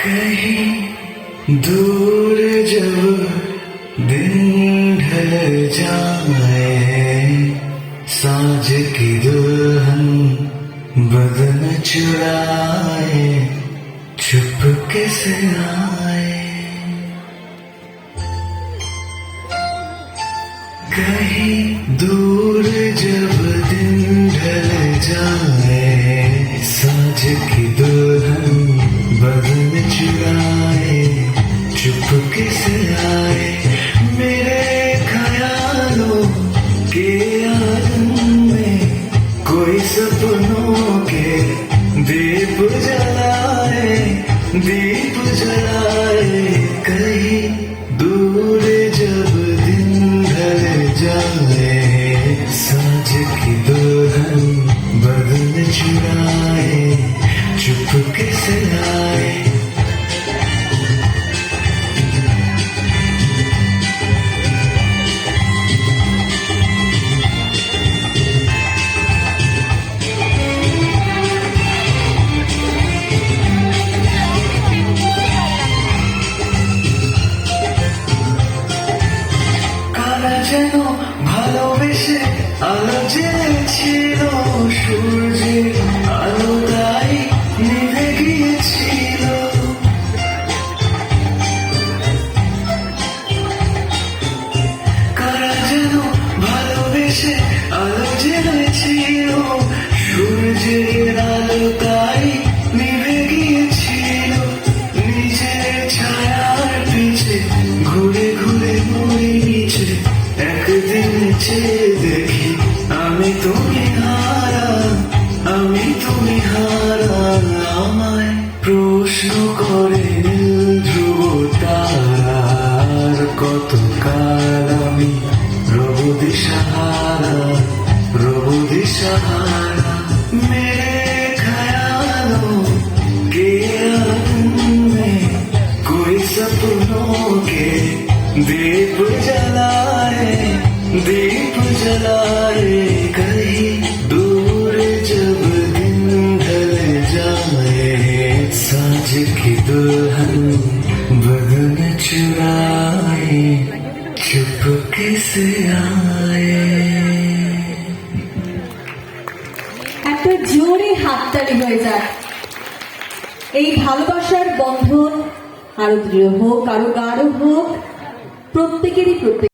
कहीं दूर जब दिन ढल जाए, साँझ की दुल्हन बदन चुराए चुपके से आए। कहीं दूर जब दिन ढल जाए, साँझ की दुल्हन बदन चुराए चुपके से आए। मेरे ख्यालों के आंगन में कोई सपनों के दीप जलाए, दीप जलाए। कहीं दूर जब दिन ढल जाए, साँझ की दुल्हन बदन चुराए चुपके से आए। কারা যেন ভালোবেসে আলো জ্বেলেছিল, সূর্যের আলো তাই নিভে গিয়েছিল। কারা যেন ভালোবেসে আলো জ্বেলেছিল, সূর্যের আলো তাই নিভে গিয়েছিল। নিজের ছায়ার পিছে ঘুরে ঘুরে মরি নিচে, একদিন চেয়ে দেখি আমি তুমি হারা, আমি তুমি হারা। আমায় প্রশ্ন করে নীল ধ্রুব তারার, কতকাল আমি রব দিশাহারা, রব দিশাহারা। मेरे ख्यालों के आंगन में कोई सपनों के दीप जलाए, दीप जलाए। कहीं दूर जब दिन ढल जाए, साँझ की दुल्हन बदन चुराए चुपके से आए। একটা জোরে হাততালি হয়ে যায়। এই ভালোবাসার বন্ধন আরো দৃঢ় হোক, আরো গাঢ় হোক, প্রত্যেকেরই প্রত্যেক